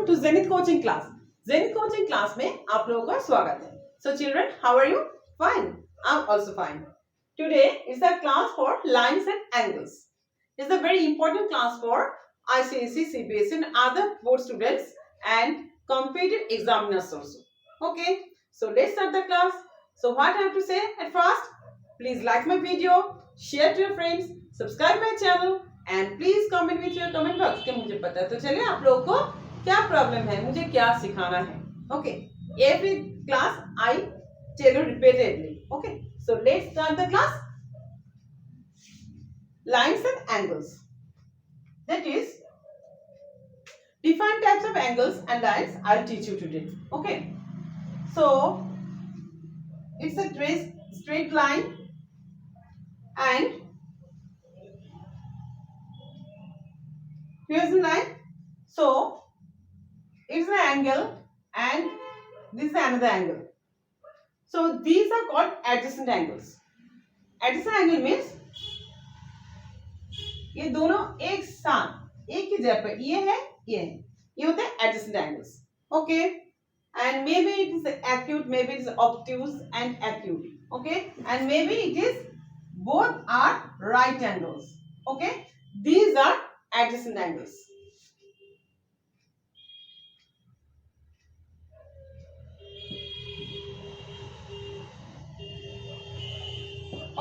Welcome to Zenith coaching class. Zenith coaching class में आप लोगों का स्वागत है। So children, how are you? Fine, I am also fine. Today is the class for lines and angles. It's a very important class for ICSE, CBSE and other board students and competitive examiners also. Okay, so let's start the class. So what I have to say at first, please like my video, share to your friends, subscribe my channel and please comment with your comment box कि मुझे पता तो चले आप लोगों को क्या problem है, मुझे क्या सिखाना है. Okay, every class I tell you repeatedly. Okay, so let's start the class. Lines and angles. That is, different types of angles and lines I'll teach you today. Okay. So, it's a straight line and here's the line. So, it's an angle and this is another angle. So, these are called adjacent angles. Adjacent angle means ये दोनों एक साथ एक ही जगह पर ये होते हैं adjacent angles. Okay, and maybe it is acute, maybe it is obtuse and acute. Okay, and maybe it is both are right angles. Okay, these are adjacent angles.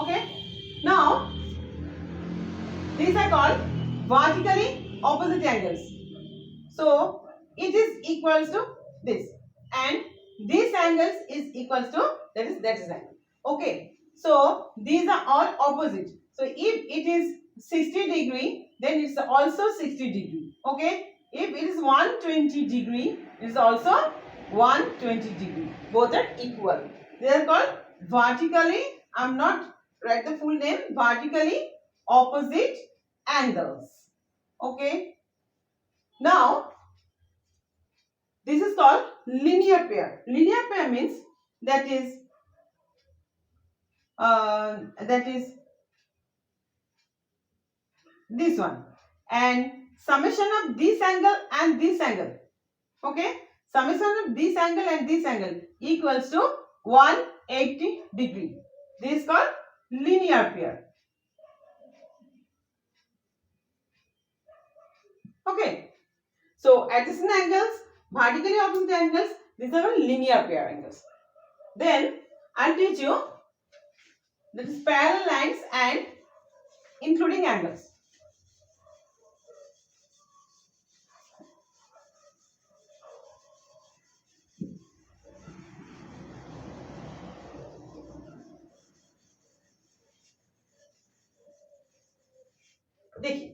Okay, now these are called vertically opposite angles. So it is equals to this, and this angles is equals to that is angle. Okay, so these are all opposite. So if it is 60 degree, then it's also 60 degree. Okay, if it is 120 degree, it is also 120 degree. Both are equal. They are called vertically. I'm not write the full name. Vertically opposite angles. Okay. Now this is called linear pair. Linear pair means that is this one, and summation of this angle and this angle. Okay, summation of this angle and this angle equals to 180 degree. This is called linear pair. Okay, so adjacent angles, vertically opposite angles, these are linear pair angles. Then I'll teach you that is parallel lines and including angles. देखिए,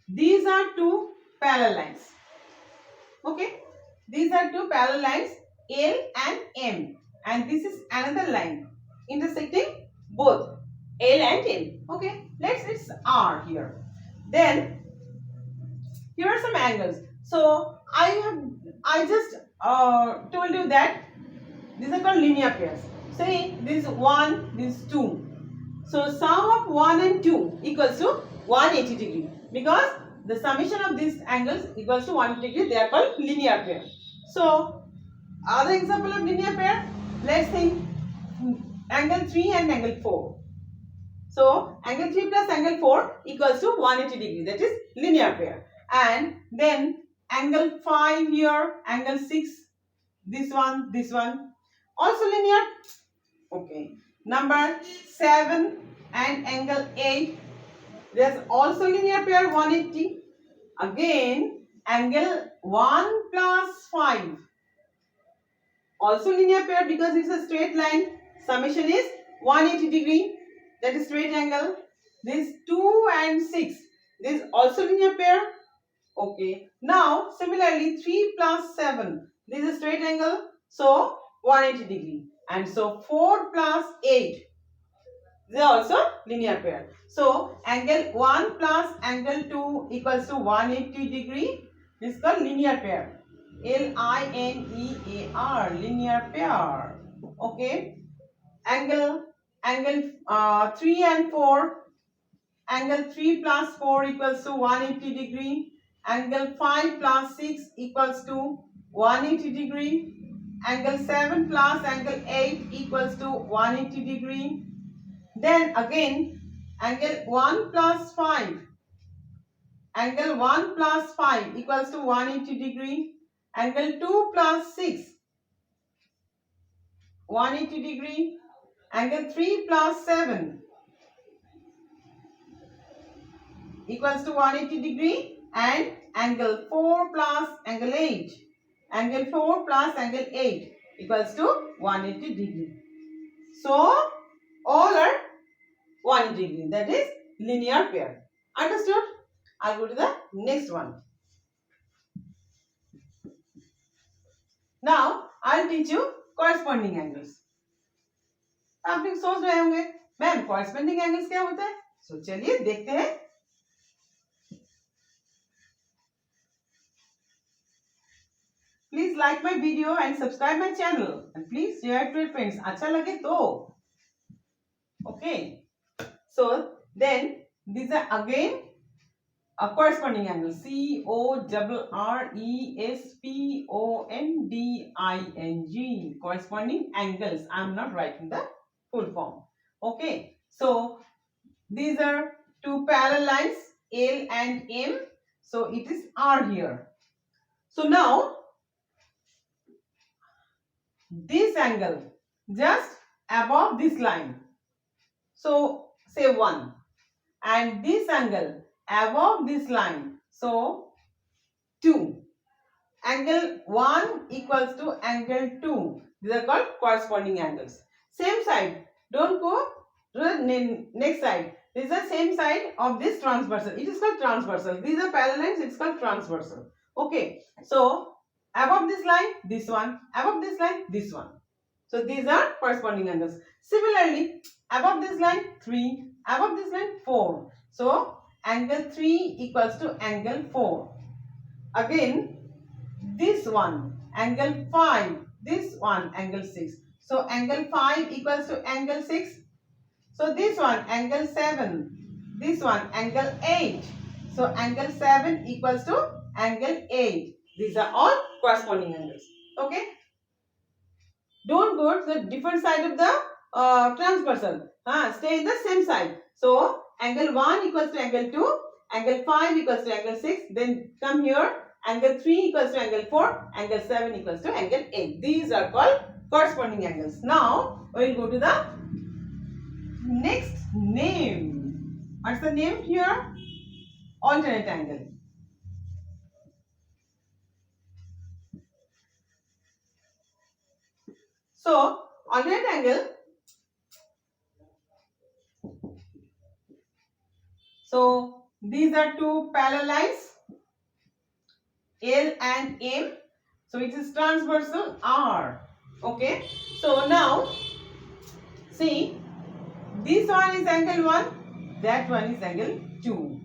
these are two parallel lines. Okay, these are two parallel lines, L and M, and this is another line intersecting both L and M. Okay, it's R here. Then here are some angles. So I just told you that these are called linear pairs. Say this is 1, this is 2. So sum of 1 and 2 equals to 180 degree, because the summation of these angles equals to 180 degree. They are called linear pair. So other example of linear pair, let's think angle 3 and angle 4. So angle 3 plus angle 4 equals to 180 degree. That is linear pair. And then angle 5 here, angle 6, this one also linear. Okay, number 7 and angle 8, there's also linear pair 180. Again angle 1 plus 5, also linear pair because it's a straight line. Summation is 180 degree, that is straight angle. This 2 and 6, this is also linear pair. Okay, now similarly 3 plus 7, this is straight angle, so 180 degree. And so 4 plus 8, they are also linear pair. So angle 1 plus angle 2 equals to 180 degree. This is called linear pair. Linear, linear pair. Okay. Angle 3 and 4. Angle 3 plus 4 equals to 180 degree. angle 5 plus 6 equals to 180 degree. Angle 7 plus angle 8 equals to 180 degree. Then again, angle 1 plus 5. Angle 1 plus 5 equals to 180 degree. Angle 2 plus 6, 180 degree. Angle 3 plus 7 equals to 180 degree. And angle 4 plus angle 8. Angle 4 plus angle 8 equals to 180 degree. So, all are 180 degree. That is linear pair. Understood? I'll go to the next one. Now, I'll teach you corresponding angles. आप लोग सोच रहे होंगे ma'am corresponding angles क्या होता है? So चलिए देखते हैं. Please like my video and subscribe my channel and please share it to your friends. अच्छा लगे तो. Okay. So then these are again a corresponding angle. CORRESPONDING. Corresponding angles. I am not writing the full form. Okay. So these are two parallel lines L and M. So it is R here. So now this angle just above this line. So say 1. And this angle above this line. So 2. Angle 1 equals to angle 2. These are called corresponding angles. Same side. Don't go to the next side. This is the same side of this transversal. It is called transversal. These are parallel lines. It is called transversal. Okay. So above this line, this one. Above this line, this one. So these are corresponding angles. Similarly, above this line, 3. Above this line, 4. So angle 3 equals to angle 4. Again, this one, angle 5. This one, angle 6. So angle 5 equals to angle 6. So this one, angle 7. This one, angle 8. So angle 7 equals to angle 8. These are all corresponding angles. Okay. Don't go to the different side of the transversal. Stay in the same side. So angle 1 equals to angle 2. Angle 5 equals to angle 6. Then come here. Angle 3 equals to angle 4. Angle 7 equals to angle 8. These are called corresponding angles. Now we will go to the next name. What's the name here? Alternate angle. So alternate angle. So these are two parallel lines L and M. So it is transversal R. Okay. So now see, this one is angle 1, that one is angle 2.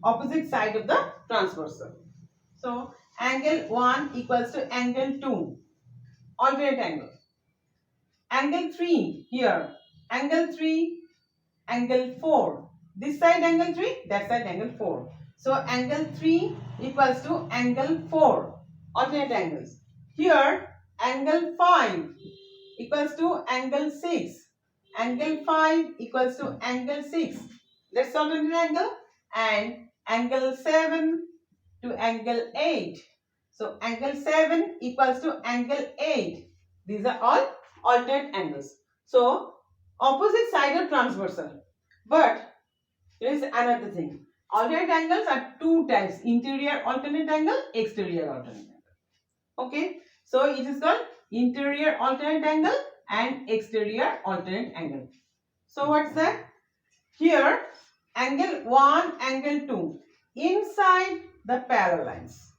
Opposite side of the transversal. So angle 1 equals to angle 2. Alternate angle. Angle 3 here. Angle 3, angle 4. This side angle 3, that side angle 4. So angle 3 equals to angle 4. Alternate angles. Here angle 5 equals to angle 6. Angle 5 equals to angle 6. That's alternate angle. And angle 7 to angle 8. So angle 7 equals to angle 8. These are all alternate angles. So opposite side of transversal. But there is another thing. Alternate angles are two types. Interior alternate angle, exterior alternate angle. Okay. So it is called interior alternate angle and exterior alternate angle. So what's that? Here angle 1, angle 2. Inside the parallel lines.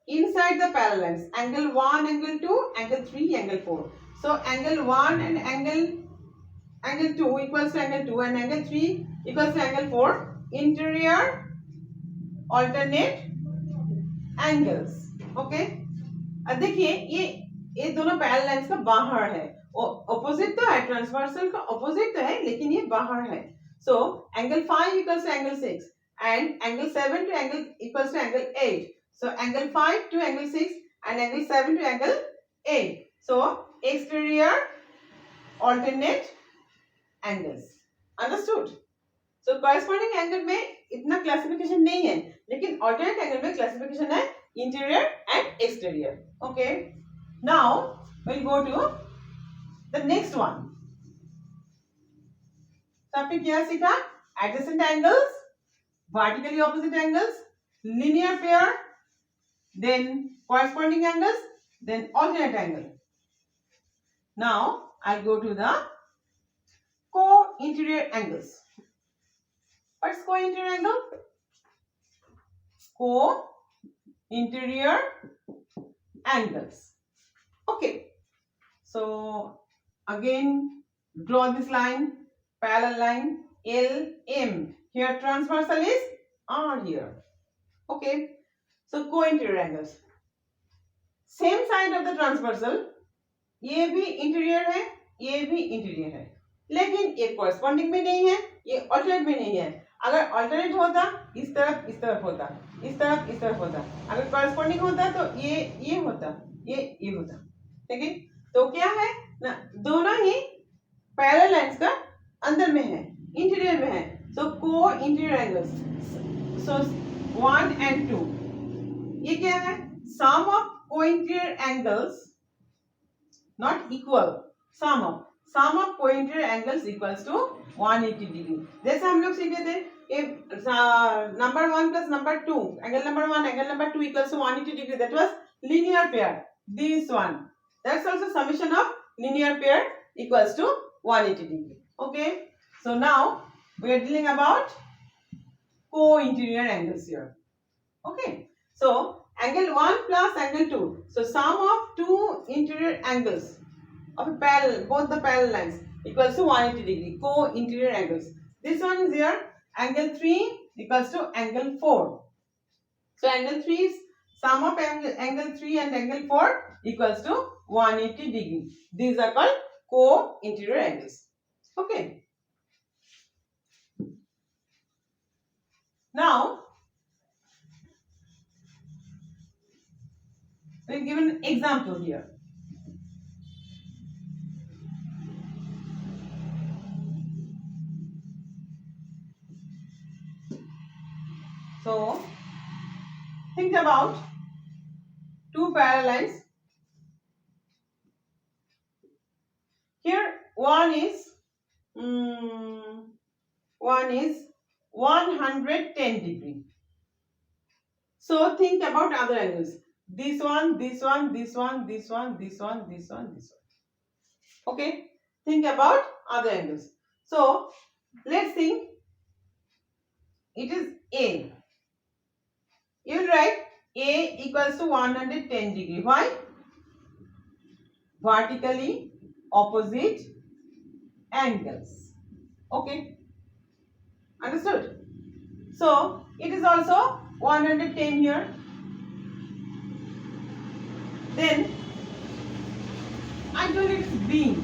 Inside the parallel lines. Angle 1, angle 2, angle 3, angle 4. So angle 1 and angle 2 equals to angle 2 and angle 3 equals to angle 4. Interior alternate angles. Okay. अब देखिए ये दोनों parallel lines का बाहर है. Opposite तो है, transversal का ऑपोजिट तो है, लेकिन ये बाहर है. So angle 5 equals to angle 6 and angle 7 to angle equals to angle 8. So angle 5 to angle 6 and angle 7 to angle 8. So exterior alternate angles. Understood? So corresponding angle में इतना classification नहीं है, लेकिन alternate angle में classification है interior and exterior. Okay. Now we'll go to the next one. तो आपने क्या सीखा? Adjacent angles, vertically opposite angles, linear pair, then corresponding angles, then alternate angle. Now I'll go to the co-interior angles. What's co-interior angle? Co-interior angles. Okay. So again, draw this line, parallel line, L, M. Here transversal is R here. Okay. So co-interior angles. Same side of the transversal. ये भी interior है, ये भी interior है, लेकिन ये corresponding में नहीं है, ये ऑल्टरनेट में नहीं है. अगर ऑल्टरनेट होता इस तरफ होता, इस तरफ होता. अगर कॉरस्पॉन्डिंग होता तो ये होता, ये होता. ठीक है. तो क्या है ना, दोनों ही पैरेलल लाइंस का अंदर में है, इंटीरियर में है. सो को इंटीरियर एंगल्स. सो 1 and 2 ये क्या है? सम ऑफ को interior angles not equal. Sum of co-interior angles equals to 180 degree. जैसे हम लोग सीखे थे कि number 1 plus number 2, angle number 1, angle number 2 equals to 180 degree. That was linear pair. This one, that's also summation of linear pair equals to 180 degree. Okay. So now we are dealing about co-interior angles here. Okay. So angle 1 plus angle 2. So sum of two interior angles of a parallel, both the parallel lines equals to 180 degree. Co-interior angles. This one is here. Angle 3 equals to angle 4. So angle 3 is sum of angle 3 and angle 4 equals to 180 degree. These are called co-interior angles. Okay. Now we'll give an example here. So think about two parallel lines. Here one is 110 degree. So think about other angles. This one, this one, this one, this one, this one, this one, this one. Okay. Think about other angles. So let's think. It is A. You will write A equals to 110 degree. Why? Vertically opposite angles. Okay. Understood? So it is also 110 here. Then I told it is B.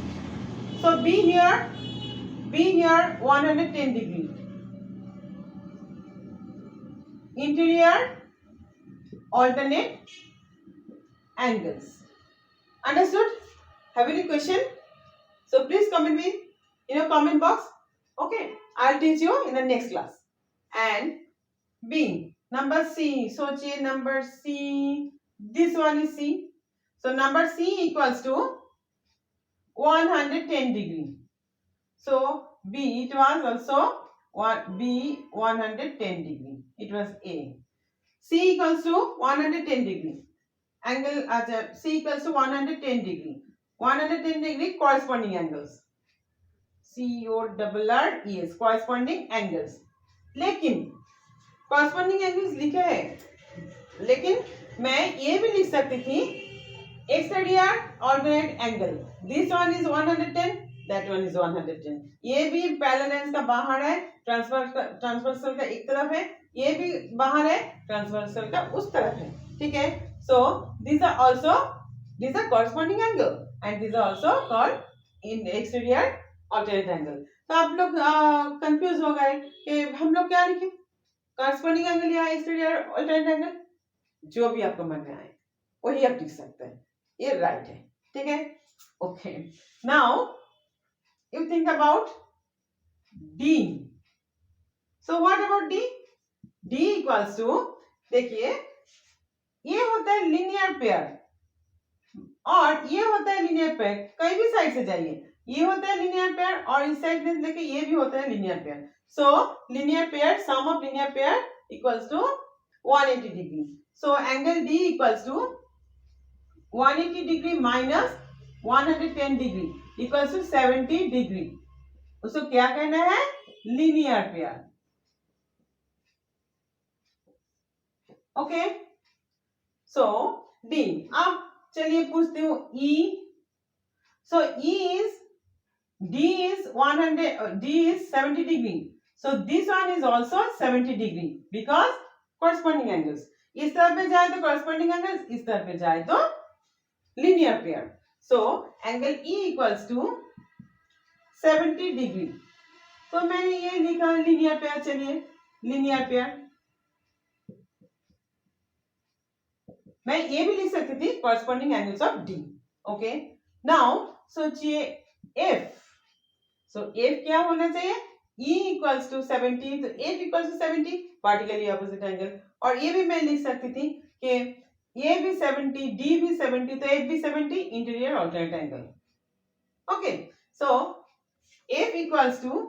So B here 110 degree. Interior alternate angles. Understood? Have any question? So please comment me in your comment box. Okay, I'll teach you in the next class. And B, number C. So change number C. This one is C. So number C equals to 110 degree. So B, it was also B 110 degree. It was A. C equals to 110 degree. Angle C equals to 110 degree. 110 degree corresponding angles. CORRES corresponding angles. लेकिन corresponding angles लिखे है, लेकिन मैं ये भी लिख सकती थी exterior alternate angle. This one is 110. That one is 110. ये भी parallel lines का बाहर है, ट्रांसवर्सल का एक तरफ है, ये भी बाहर है, ट्रांसवर्सल का उस तरफ है. ठीक है. So these are corresponding angle and these are also called in exterior alternate angle. तो आप लोग कंफ्यूज हो गए कि हम लोग क्या लिखें. कॉरस्पॉन्डिंग एंगल या एक्सटीरियर अल्टरनेट एंगल, जो भी आपको मन में आए वही आप लिख सकते हैं, ये राइट है, ठीक है। Okay, now you think about D. So what about D? D equals to, देखिए ये होता है लीनियर पेयर और ये होता है लीनियर पेयर, कहीं भी साइड से जाइए, ये होता है लीनियर पेयर और इस साइड में देखिए ये भी होता है linear pair. So linear pair, sum of linear pair equals to 180 degree. So angle d equals to 180 degree minus 110 degree equals to 70 degree. उसको क्या कहना है? Linear pair. Okay, so d. अब चलिए पूछती हूँ e. So e is, d is 100, d is 70 degree, so this one is also 70 degree because corresponding angles, इस तरफ पे जाए तो corresponding angles, इस तरफ पे जाए तो linear pair। so angle E equals to 70 degree। तो मैंने ये लिखा linear pair। चलिए linear pair, मैं ये भी लिख सकती थी corresponding angles of D। okay, now सोचिए F। so F क्या होना चाहिए? E equals to 70, तो F equals to 70, vertically opposite angle। और ये भी मैं लिख सकती थी कि ये भी 70, D भी 70, तो F भी 70, interior alternate angle. Okay, so F equals to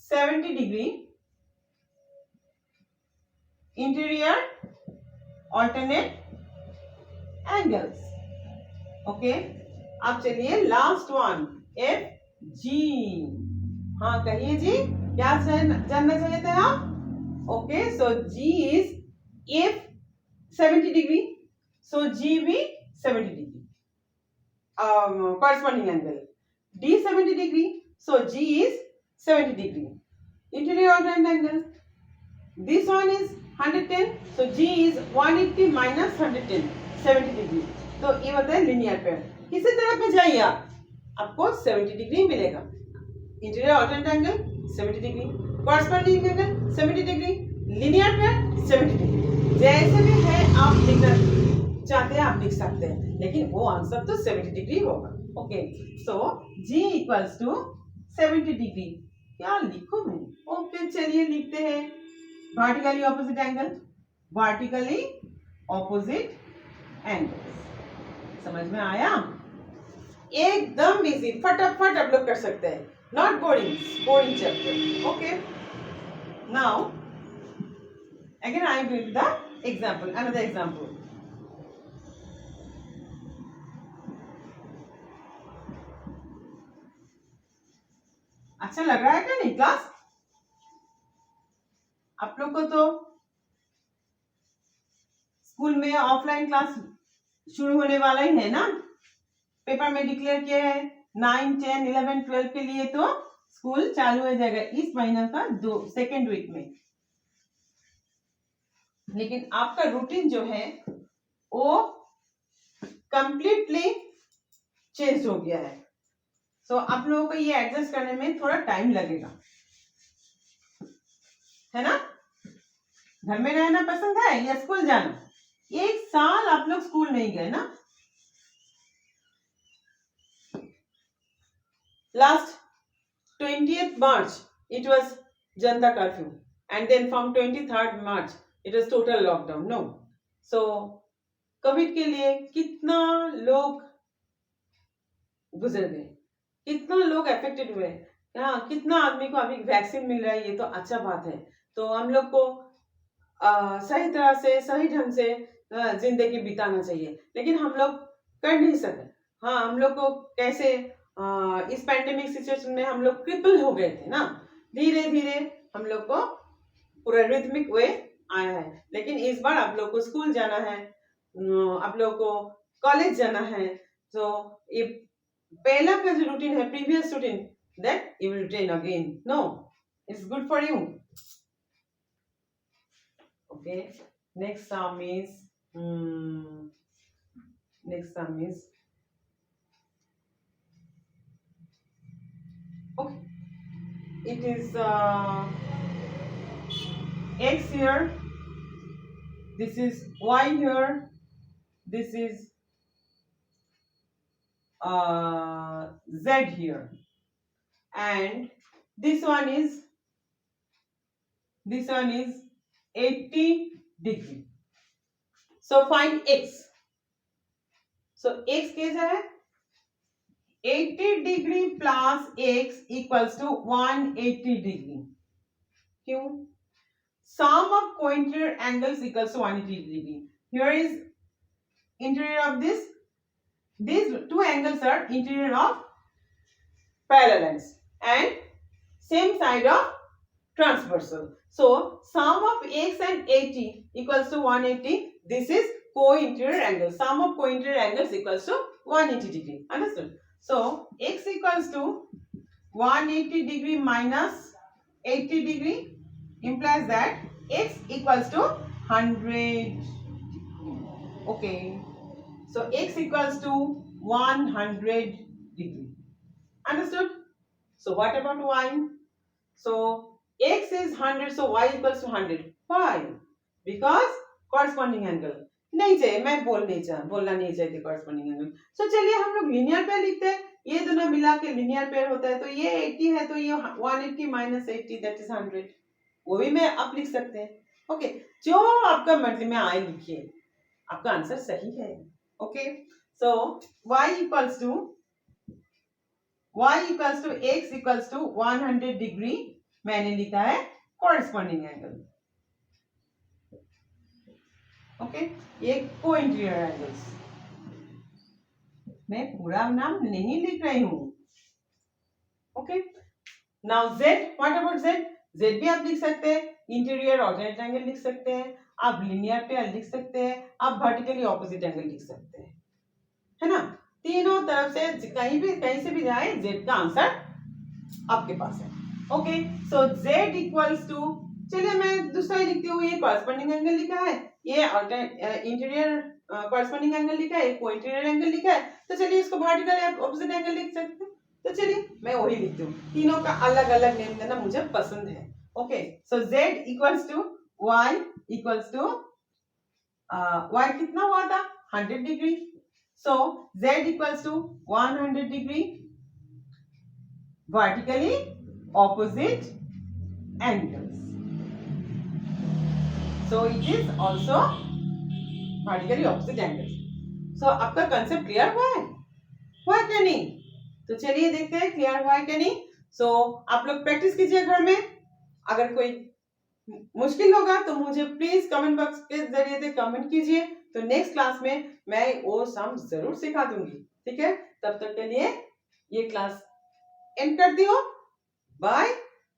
70 degree interior alternate angles. Okay, अब चलिए लास्ट वन, F G। हाँ कहिए जी, क्या जानना चाहिए थे आप? Okay, so G is F 70 degree, so G भी 70 degree corresponding angle, D 70 degree, so G is 70 degree interior alternate angle, this one is 110, so G is 180 minus 110, 70 degree. तो ये होता है linear pair। किसी तरफ पे जाइए आपको 70 डिग्री मिलेगा। Interior alternate angle 70 degree, corresponding angle 70 degree, linear pair 70 degree. जैसे भी है आप लिखना चाहते हैं आप लिख सकते हैं, लेकिन वो आंसर तो 70 डिग्री होगा। Okay, so G equals to 70 degree. क्या लिखूं मैं? ओके, चलिए लिखते हैं vertically opposite angle, vertically opposite angle. समझ में आया? एकदम इजी, फटाफट आप लोग कर सकते हैं, not boring chapter। okay, now again I am doing the example, another example। अच्छा लग रहा है क्या नहीं क्लास आप लोग को? तो स्कूल में ऑफलाइन क्लास शुरू होने वाला ही है ना, पेपर में डिक्लेयर किया है 9, 10, 11, 12 के लिए तो स्कूल चालू हो जाएगा इस महीने का 2nd वीक में। लेकिन आपका रूटीन जो है वो कंप्लीटली चेंज हो गया है, सो आप लोगों को ये एडजस्ट करने में थोड़ा टाइम लगेगा, है ना? घर में रहना पसंद है या स्कूल जाना? 1 साल आप लोग स्कूल नहीं गए ना। Last 20th March it was Janata curfew, and then from 23rd March it was total lockdown। No, so Covid के लिए कितना लोग गुजर गए, कितना लोग अफेक्टेड हुए, हाँ कितना आदमी को अभी वैक्सीन मिल रहा है, ये तो अच्छा बात है। तो हम लोग को सही तरह से सही ढंग से जिंदगी बिताना चाहिए, लेकिन हम लोग कर नहीं सके। हाँ, हम लोग को कैसे इस पैंडेमिक सिचुएशन में हम लोग क्रिपल हो गए थे ना, धीरे धीरे हम लोग को पूरा रिदमिक वे आया है। लेकिन इस बार आप लोग को स्कूल जाना है, आप लोग को कॉलेज जाना है, तो ये पहला का जो रूटीन है, previous routine, that you will retain again. No, it's good for you. Okay, next sum is okay, it is x here, this is y here, this is z here, and this one is 80 degree. So find x. So x कैसा है? 80 degree plus x equals to 180 degree. क्यों? Sum of co-interior angles equals to 180 degree. Here is interior of this. These two angles are interior of parallel lines and same side of transversal. So sum of x and 80 equals to 180. This is co-interior angle. Sum of co-interior angles equals to 180 degree. Understood? So x equals to 180 degree minus 80 degree implies that x equals to 100. Okay. So x equals to 100 degree. Understood? So what about y? So x is 100, so y equals to 100. Why? Because corresponding angle. नहीं चाहिए, मैं बोलना नहीं चाहती corresponding angle. So चलिए हम लोग linear pair लिखते हैं. ये दोनों मिला के linear pair होता है. तो ये 80 है, तो ये 180 minus 80 that is 100. वो भी मैं आप लिख सकते हैं. Okay. जो आपका मर्जी में आए लिखिए. आपका आंसर सही है. Okay. So y equals to x equals to 100 degree. मैंने लिखा है corresponding angle. ओके, ये co-interior angles. मैं पूरा नाम नहीं लिख रही हूँ. Okay, now z. What about z? z भी आप लिख सकते हैं. इंटीरियर ऑल्टरनेट एंगल लिख सकते हैं. आप लिनियर पेयर लिख सकते हैं. आप वर्टिकली ऑपोजिट एंगल लिख सकते हैं. है ना? तीनों तरफ से कहीं से भी जाए, z का आंसर आपके पास है. Okay, so z equals to, चलिए मैं दूसरा ही लिखती हूँ. ये कॉरस्पॉन्डिंग एंगल लिखा है, ये इंटीरियर कॉरस्पॉन्डिंग एंगल लिखा है, को इंटीरियर एंगल लिखा है. तो चलिए इसको वर्टिकल ऑपोजिट एंगल लिख सकते हैं. तो चलिए मैं वही लिखती हूँ. तीनों का अलग अलग नेम देना मुझे पसंद है. Okay, so z equals to y equals to y कितना हुआ था? 100 degree. So z equals to 100 degree vertically opposite angles. So it is also vertically opposite angles. So आपका कंसेप्ट क्लियर हुआ है? हुआ क्या नहीं? तो चलिए देखते हैं क्लियर हुआ है क्या नहीं. So आप लोग प्रैक्टिस कीजिए घर में. अगर कोई मुश्किल होगा तो मुझे प्लीज कमेंट बॉक्स के जरिए से कमेंट कीजिए. तो नेक्स्ट क्लास में मैं वो सम जरूर सिखा दूंगी. ठीक है? तब तक के लिए ये क्लास एंड करती हूँ. Bye.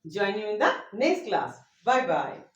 Join you in the next class. Bye bye.